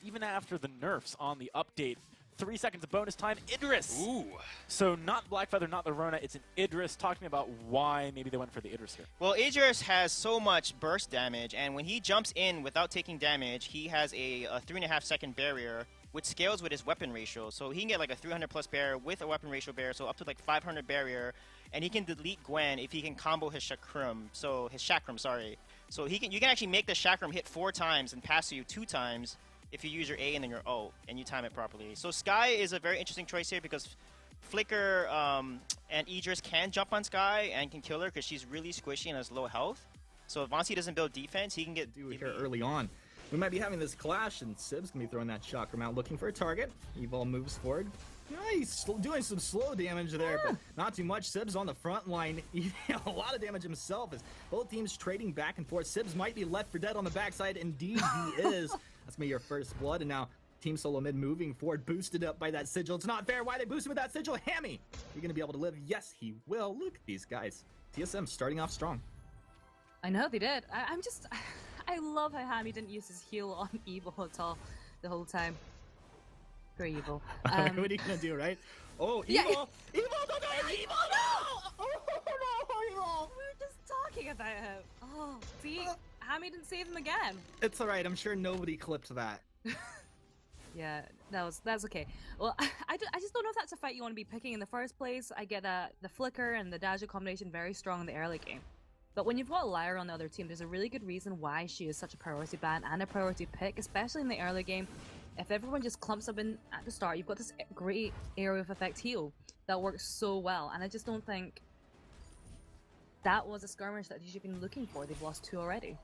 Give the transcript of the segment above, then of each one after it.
even after the nerfs on the update. 3 seconds of bonus time, Idris! Ooh. So not Blackfeather, not the Rona, it's an Idris. Talk to me about why maybe they went for the Idris here. Well, Idris has so much burst damage, and when he jumps in without taking damage, he has a 3.5 second barrier, which scales with his weapon ratio. So he can get like a 300 plus barrier with a weapon ratio barrier, so up to like 500 barrier, and he can delete Gwen if he can combo his Chakram. So his Chakram, sorry. So you can actually make the Chakram hit 4 times and pass you 2 times if you use your A and then your O and you time it properly. So Skye is a very interesting choice here because Flicker and Idris can jump on Skye and can kill her because she's really squishy and has low health. So if Vainglory doesn't build defense, he can get here early on. We might be having this clash, and Sib's gonna be throwing that Chakram out, looking for a target. Evol moves forward. He's doing some slow damage there, but not too much. Sib's on the front line. A lot of damage himself as both teams trading back and forth. Sibs might be left for dead on the backside. Indeed, he is. That's gonna be your first blood, and now TeamSoloMid moving forward, boosted up by that sigil. It's not fair. Why they boosted with that sigil? Hammy, you're gonna be able to live. Yes, he will. Look at these guys. TSM starting off strong. I know they did. I love how Hammy didn't use his heal on Evil at all the whole time. Very Evil. What are you gonna do, right? Oh, Evil! Yeah. Evil! Don't do it! Evil! No! Oh no, Evil! We were just talking about him. Oh, see? Hammy didn't save him again. It's alright, I'm sure nobody clipped that. Yeah, that's okay. Well, I just don't know if that's a fight you want to be picking in the first place. I get that the Flicker and the Dazzle combination very strong in the early game. But when you've got Lyra on the other team, there's a really good reason why she is such a priority ban and a priority pick, especially in the early game. If everyone just clumps up in at the start, you've got this great area of effect heal that works so well, and I just don't think that was a skirmish that you should have been looking for. They've lost 2 already.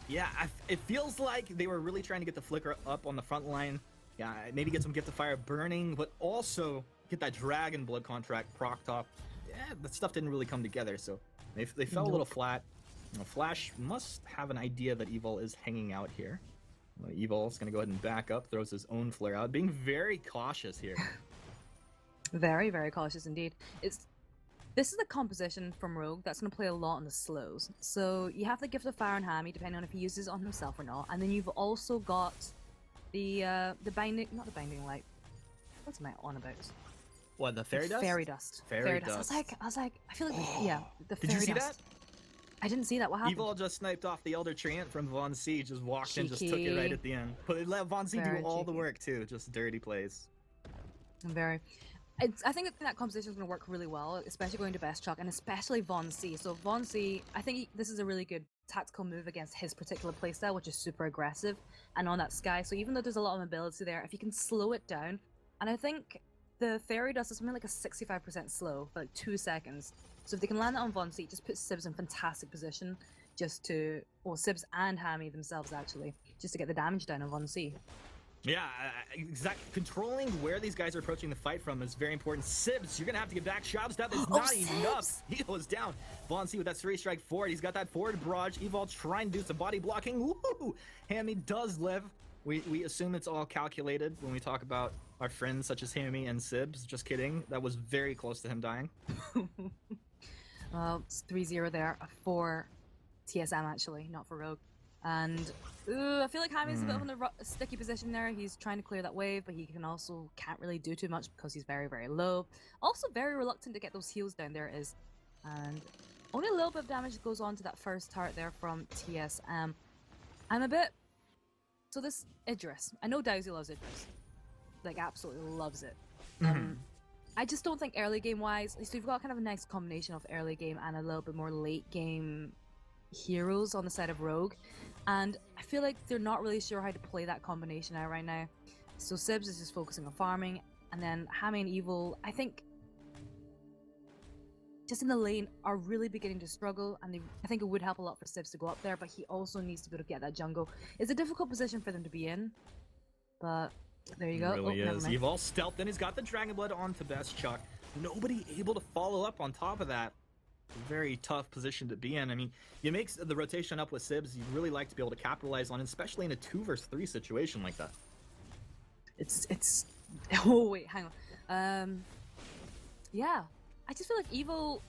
Yeah, it feels like they were really trying to get the Flicker up on the front line. Yeah, maybe get some Gift of Fire burning, but also get that Dragon Blood contract procced off. Yeah, that stuff didn't really come together, so they fell a little flat. Flash must have an idea that Evil is hanging out here. Evol's gonna go ahead and back up, throws his own flare out, being very cautious here. Very, very cautious indeed. This is the composition from Rogue that's going to play a lot on the slows. So you have the Gift of Fire on Hammy, depending on if he uses it on himself or not, and then you've also got the binding, not the binding light. What's am I on about? What, the Fairy Dust? Fairy Dust. Fairy Dust. I was like, I feel like, yeah, the Did Fairy you see Dust. that? I didn't see that. What happened? Evil just sniped off the Elder Treant from Von C, just walked in, just took it Cheeky. right at the end. But it let Von C do Very all the cheeky. work too, just dirty plays. Very. I think that composition is going to work really well, especially going to Best Chuck, and especially Von C. So Von C, I think this is a really good tactical move against his particular playstyle, which is super aggressive, and on that Skye. So even though there's a lot of mobility there, if you can slow it down, and I think the Fairy Dust is something like a 65% slow for like 2 seconds. So if they can land that on Von C, it just puts Sibs in fantastic position just to, or Sibs and Hammy themselves actually, just to get the damage down on Von C. Yeah, exactly. Controlling where these guys are approaching the fight from is very important. Sibs, you're gonna have to get back. Shab step is not enough. He goes down. Von C with that 3-strike forward. He's got that forward barrage. Evol trying to do some body blocking. Woo! Hammy does live. We assume it's all calculated when we talk about our friends such as Hammy and Sibs. Just kidding. That was very close to him dying. Well, it's 3-0 there for TSM actually, not for Rogue. And I feel like Hammy's a bit in a sticky position there. He's trying to clear that wave, but he can't really do too much because he's very, very low. Also very reluctant to get those heals down there is. And only a little bit of damage goes on to that first turret there from TSM. I'm a bit... So this Idris, I know Dowsy loves Idris. Like absolutely loves it. I just don't think early game wise, so you've got kind of a nice combination of early game and a little bit more late game heroes on the side of Rogue, and I feel like they're not really sure how to play that combination out right now. So Sibs is just focusing on farming, and then Hammy and Evil, I think, just in the lane are really beginning to struggle, and I think it would help a lot for Sibs to go up there, but he also needs to be able to get that jungle. It's a difficult position for them to be in, but there you go. It really is. Never mind. Evol stealthed, and he's got the Dragon Blood onto Best Chuck. Nobody able to follow up on top of that. Very tough position to be in. I mean, you make the rotation up with Sibs, you'd really like to be able to capitalize on, especially in a 2 versus 3 situation like that. It's oh wait, hang on. Yeah, I just feel like Evil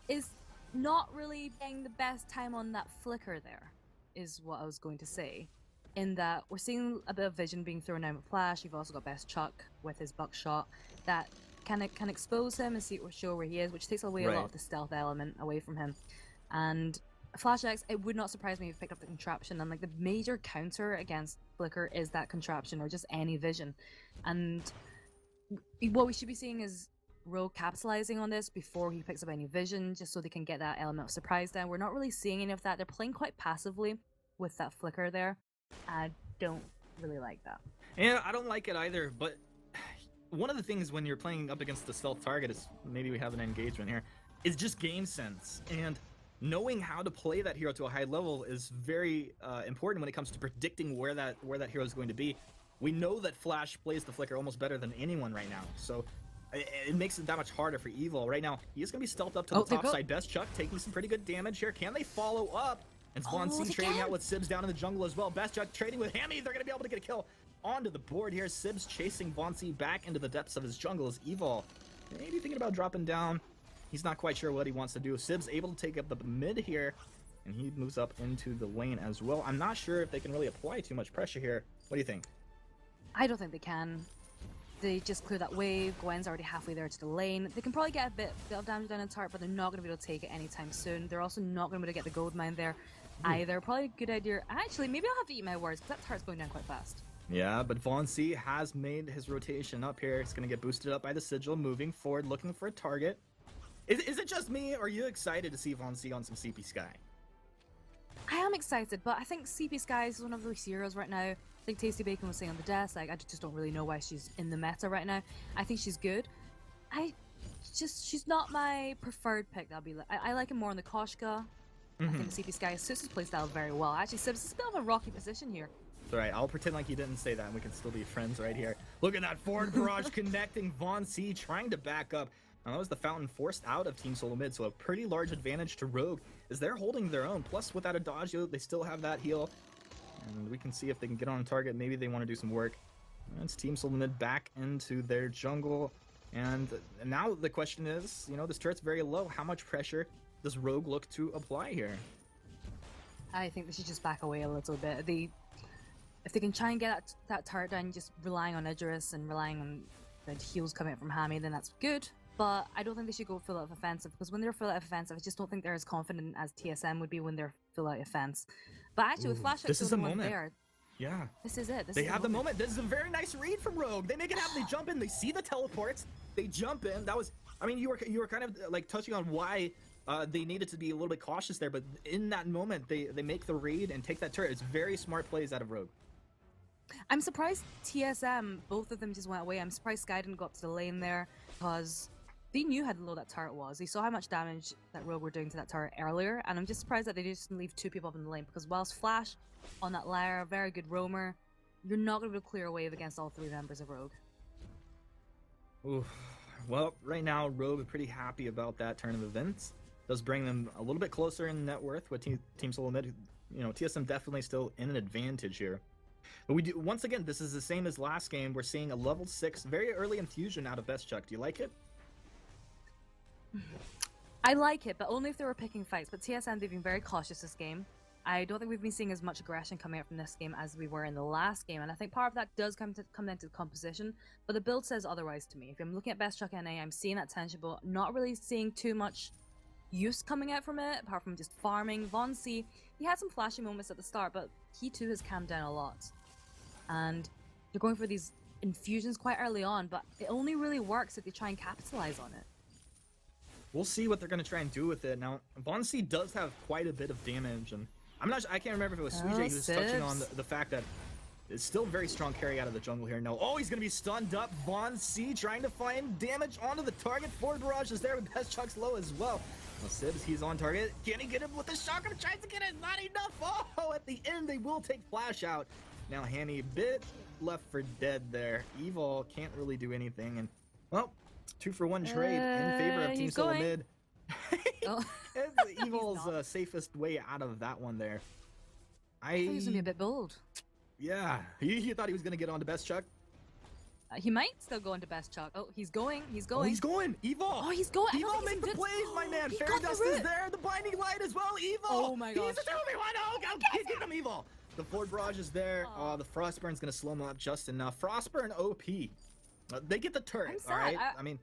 is not really getting the best time on that flicker there, is what I was going to say. in that we're seeing a bit of vision being thrown out with Flash. You've also got Best Chuck with his buckshot that can expose him and show where he is, which takes away a lot of the stealth element away from him. And Flash X, it would not surprise me if he picked up the contraption, and like the major counter against Flicker is that contraption or just any vision. And what we should be seeing is Rogue capitalizing on this before he picks up any vision, just so they can get that element of surprise down. We're not really seeing any of that. They're playing quite passively with that Flicker there. I don't really like that. Yeah, I don't like it either, but one of the things when you're playing up against the stealth target is, maybe we have an engagement here, is just game sense. And knowing how to play that hero to a high level is very important when it comes to predicting where that hero is going to be. We know that Flash plays the Flicker almost better than anyone right now, so it makes it that much harder for Evil. Right now, he is going to be stealthed up to the top side. Best Chuck taking some pretty good damage here. Can they follow up? And Von C trading out with Sibs down in the jungle as well. Best Chuck trading with Hammy. They're going to be able to get a kill onto the board here. Sibs chasing Von C back into the depths of his jungle as Evil maybe thinking about dropping down. He's not quite sure what he wants to do. Sibs able to take up the mid here, and he moves up into the lane as well. I'm not sure if they can really apply too much pressure here. What do you think? I don't think they can. They just clear that wave. Gwen's already halfway there to the lane. They can probably get a bit of damage down in Tart, but they're not going to be able to take it anytime soon. They're also not going to be able to get the gold mine there either. Probably a good idea. Actually, maybe I'll have to eat my words, because that Tart's going down quite fast. Yeah, but Von C has made his rotation up here. It's going to get boosted up by the Sigil, moving forward, looking for a target. Is it just me, or are you excited to see Von C on some CP Sky? I am excited, but I think CP Sky is one of those heroes right now. I think Tasty Bacon was saying on the desk, like, I just don't really know why she's in the meta right now. I think she's good. She's not my preferred pick. I like him more on the Koshka. I think CP Sky suits his playstyle very well. Actually, Sibs is a bit of a rocky position here. It's alright, I'll pretend like you didn't say that and we can still be friends right here. Look at that forward barrage connecting. Von C trying to back up. Now that was the Fountain forced out of TeamSoloMid, so a pretty large advantage to Rogue as they're holding their own. Plus, without a dodge, they still have that heal. And we can see if they can get on target. Maybe they want to do some work. It's TeamSoloMid back into their jungle. And now the question is, this turret's very low. How much pressure does Rogue look to apply here? I think they should just back away a little bit. If they can try and get that turret down, just relying on Idris and relying on the heals coming up from Hammy, then that's good. But I don't think they should go full out offensive, because when they're full out offensive, I just don't think they're as confident as TSM would be when they're full out offense. But actually, with Flash, this is the moment. Yeah, this is it. They have the moment. This is a very nice read from Rogue. They make it happen. They jump in. They see the teleports. They jump in. That was, I mean, you were kind of like touching on why they needed to be a little bit cautious there. But in that moment, they make the read and take that turret. It's very smart plays out of Rogue. I'm surprised TSM, both of them just went away. I'm surprised Sky didn't go up to the lane there, because they knew how low that turret was. They saw how much damage that Rogue were doing to that turret earlier, and I'm just surprised that they just didn't leave two people up in the lane, because whilst Flash on that Lyra, very good roamer, you're not going to be able to clear a wave against all three members of Rogue. Oof. Well, right now, Rogue is pretty happy about that turn of events. Does bring them a little bit closer in net worth with TeamSoloMid. TSM definitely still in an advantage here. But we do, once again, this is the same as last game. We're seeing a level 6, very early infusion out of Best Chuck. Do you like it? I like it, but only if they were picking fights. But TSM, they've been very cautious this game. I don't think we've been seeing as much aggression coming out from this game as we were in the last game, and I think part of that does come into the composition, but the build says otherwise to me. If I'm looking at Best Chuck NA, I'm seeing that tension, but not really seeing too much use coming out from it, apart from just farming. Von C, he had some flashy moments at the start, but he too has calmed down a lot. And you're going for these infusions quite early on, but it only really works if you try and capitalize on it. We'll see what they're going to try and do with it. Now, Von C does have quite a bit of damage, and I can't remember if it was Suijay who was touching on the fact that it's still very strong carry out of the jungle here. No, he's going to be stunned up. Von C trying to find damage onto the target. Forward barrage is there with Best Chuck's low as well. Now, Sibs, he's on target. Can he get him with the shotgun? Tries to get it. Not enough. Oh, at the end, they will take Flash out. Now, Hammy, bit left for dead there. Evil can't really do anything. And, well, 2-for-1 trade in favor of TeamSoloMid. It's Evil's safest way out of that one there. I thought he was going to be a bit bold. Yeah. You thought he was going to get on to Best Chuck? He might still go into Best Chuck. Oh, he's going. Oh, he's going. Evil. Oh, he's going. Evil, make the plays, my man. Fairy Dust is there. The Blinding Light as well. Evil. Oh, my gosh. He's a 2v1. Oh, get him, Evil. The forward barrage is there. Aw. The Frostburn's gonna slow him up just enough. Frostburn OP. They get the turret, I'm sad. all right? I mean,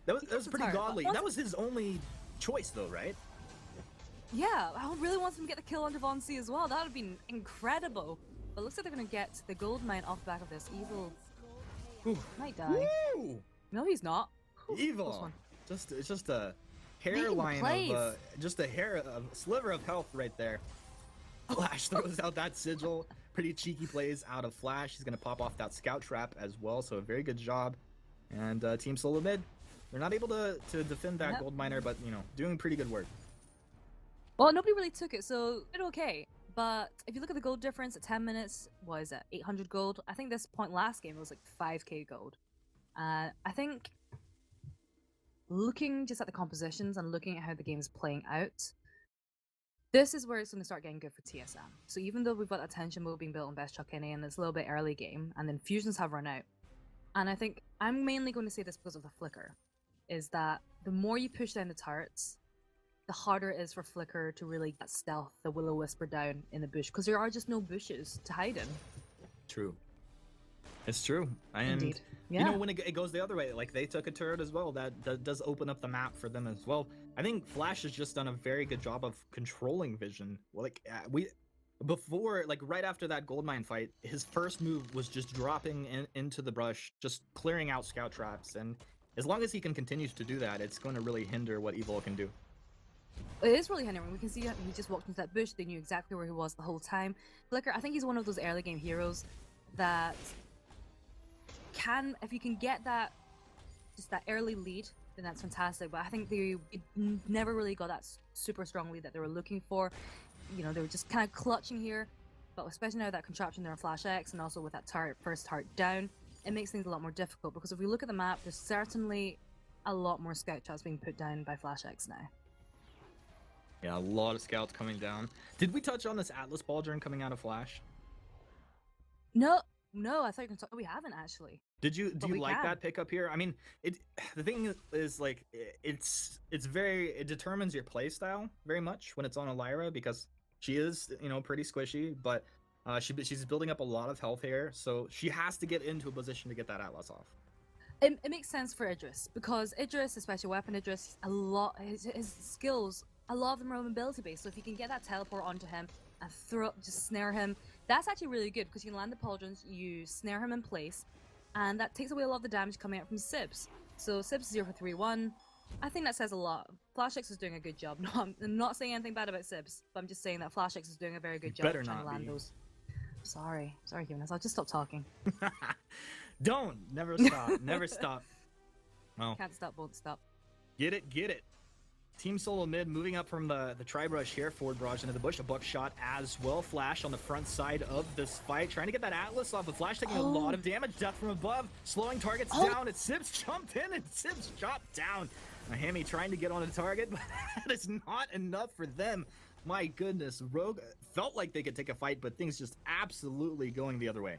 that was the pretty turret, but godly. once- That was his only choice, though, right? Yeah, I really want them to get the kill on Devon C as well. That would have been incredible. But it looks like they're going to get the gold mine off the back of this. Evil Ooh. might die. Woo! No, he's not. Close Evil. one. It's just a Making hairline plays. of just a sliver of health right there. Flash throws out that sigil. Pretty cheeky plays out of Flash. He's gonna pop off that scout trap as well. So a very good job. And TeamSoloMid, they're not able to defend that Yep. gold miner, but doing pretty good work. Well, nobody really took it, so it okay. But if you look at the gold difference at 10 minutes, what is it, 800 gold? I think this point last game was like 5k gold. I think looking just at the compositions and looking at how the game is playing out, this is where it's going to start getting good for TSM. So even though we've got that tension mode being built on Best Chuck NA and it's a little bit early game, and then fusions have run out, and I think I'm mainly going to say this because of the flicker, is that the more you push down the turrets, the harder it is for Flicker to really get stealth the Will-O-Wisp down in the bush, because there are just no bushes to hide in. True. It's true. And Indeed. Yeah. when it goes the other way, like they took a turret as well, that does open up the map for them as well. I think Flash has just done a very good job of controlling vision. Like right after that gold mine fight, his first move was just dropping into the brush, just clearing out scout traps, and as long as he can continue to do that, it's going to really hinder what Evil can do. It is really hindering. We can see he just walked into that bush. They knew exactly where he was the whole time. Flicker, I think he's one of those early game heroes that can, if you can get that, just that early lead, then that's fantastic. But I think they never really got that super strong lead that they were looking for. They were just kind of clutching here. But especially now that contraption there on Flash X, and also with that first turret down, it makes things a lot more difficult. Because if we look at the map, there's certainly a lot more scout traps being put down by Flash X now. Yeah, a lot of scouts coming down. Did we touch on this Atlas Pauldron coming out of Flash? No, I thought you were going to talk. We haven't actually. Do you we like can. that pickup here? I mean, the thing is like it determines your play style very much when it's on a Lyra, because she is pretty squishy, but she's building up a lot of health here, so she has to get into a position to get that Atlas off. It makes sense for Idris, because Idris, especially weapon Idris, his skills, a lot of them are mobility based. So if you can get that teleport onto him and just snare him, that's actually really good, because you can land the pauldrons, you snare him in place, and that takes away a lot of the damage coming out from Sibs. So Sibs 0 for 3-1. I think that says a lot. FlashX is doing a good job. No, I'm not saying anything bad about Sibs, but I'm just saying that FlashX is doing a very good job Better of trying to not land be. those. Sorry, Humans. I'll just stop talking. Don't never stop, never stop. Oh, Can't stop, won't stop. get it. TeamSoloMid moving up from the tri-brush here, forward barrage into the bush, a buckshot as well. Flash on the front side of this fight, trying to get that Atlas off, but Flash taking a lot of damage. Death from above, slowing targets down. It's Sibs jumped in and Sibs chopped down. Hammy trying to get on a target, but that is not enough for them. My goodness, Rogue felt like they could take a fight, but things just absolutely going the other way.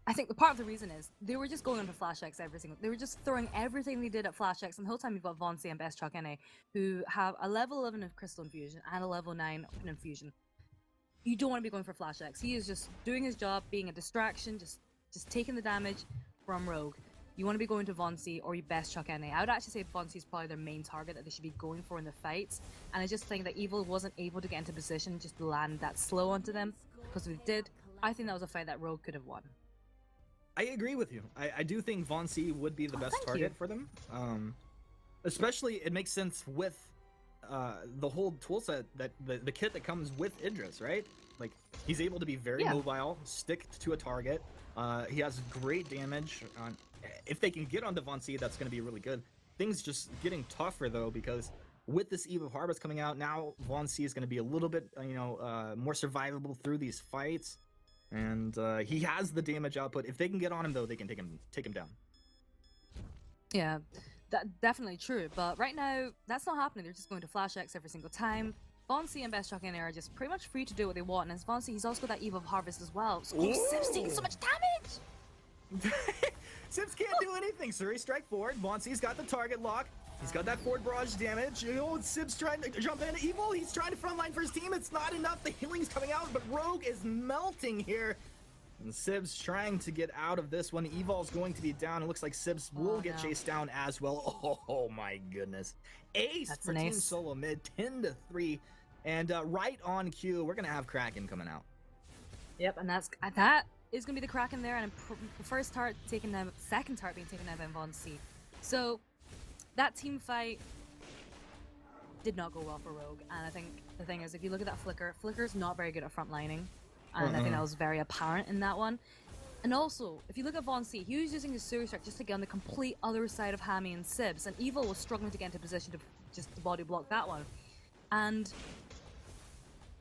I think the part of the reason is they were just going into Flash X they were just throwing everything they did at Flash X, and the whole time you've got Vonsi and Best Chuck NA, who have a level 11 of Crystal Infusion and a level 9 Open Infusion. You don't want to be going for Flash X. He is just doing his job, being a distraction, just taking the damage from Rogue. You want to be going to Vonsi or your Best Chuck NA. I would actually say Vonsi is probably their main target that they should be going for in the fights, and I just think that Evil wasn't able to get into position just to land that slow onto them, because if they did, I think that was a fight that Rogue could have won. I agree with you. I do think Von C would be the best thank target you. for them. Especially, it makes sense with the whole toolset, that the kit that comes with Idris, right? Like, he's able to be very mobile, stick to a target. He has great damage. If they can get onto Von C, that's going to be really good. Things just getting tougher, though, because with this Eve of Harvest coming out, now Von C is going to be a little bit, more survivable through these fights. And he has the damage output. If they can get on him, though, they can take him down. Yeah, definitely true. But right now, that's not happening. They're just going to Flash X every single time. Vonsi and Best Chuck NA are just pretty much free to do what they want. And as Vonsi, he's also got that Eve of Harvest as well. So Sibs taking so much damage! Sibs can't do anything. Suri strike forward. Vonsi's got the target lock. He's got that forward barrage damage. Sib's trying to jump in. Evil, he's trying to frontline for his team. It's not enough. The healing's coming out, but Rogue is melting here. And Sib's trying to get out of this one. Evol's going to be down. It looks like Sibs will get chased down as well. Oh my goodness. Ace That's for an ace. TeamSoloMid, 10-3. And right on cue, we're going to have Kraken coming out. Yep, and that is going to be the Kraken there, and the first tart taken down, second tart being taken down by Von C. So that team fight did not go well for Rogue, and I think the thing is, if you look at that Flicker's not very good at frontlining, and I think that was very apparent in that one. And also, if you look at Von C, he was using his Sewer Strike just to get on the complete other side of Hammy and Sibs, and Evil was struggling to get into position to just body block that one. And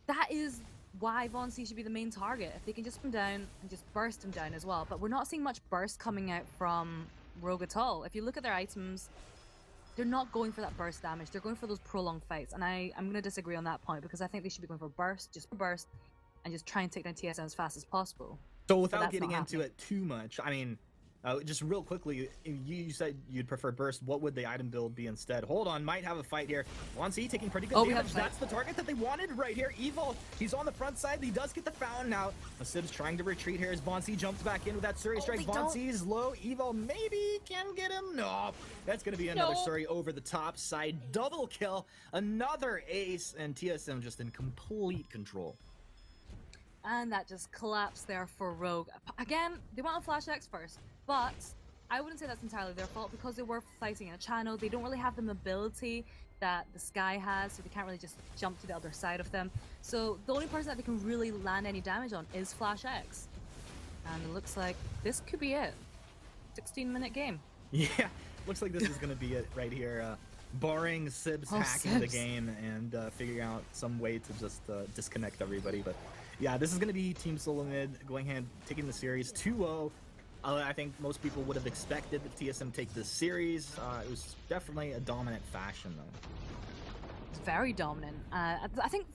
that is why Von C should be the main target. If they can just put him down and just burst him down as well. But we're not seeing much burst coming out from Rogue at all. If you look at their items, they're not going for that burst damage. They're going for those prolonged fights. And I'm going to disagree on that point, because I think they should be going for burst, and just try and take down TSM as fast as possible. So without getting into it too much, I mean, just real quickly, you said you'd prefer burst. What would the item build be instead? Hold on, might have a fight here. Von C taking pretty good damage. That's the target that they wanted right here. Evil, he's on the front side. He does get the found now. Sib's trying to retreat here as Von C jumps back in with that Suri Strike. Von C is low. Evil maybe can get him. No, that's going to be another Suri over the top side. Double kill, another ace, and TSM just in complete control. And that just collapsed there for Rogue. Again, they went on Flash X first, but I wouldn't say that's entirely their fault, because they were fighting in a channel. They don't really have the mobility that the Sky has, so they can't really just jump to the other side of them. So the only person that they can really land any damage on is Flash X. And it looks like this could be it. 16-minute game. Yeah, looks like this is going to be it right here. Barring Sibs hacking the game and figuring out some way to just disconnect everybody. But yeah, this is going to be TeamSoloMid going ahead, taking the series 2-0. I think most people would have expected the TSM take this series. It was definitely a dominant fashion, though. It's very dominant. I think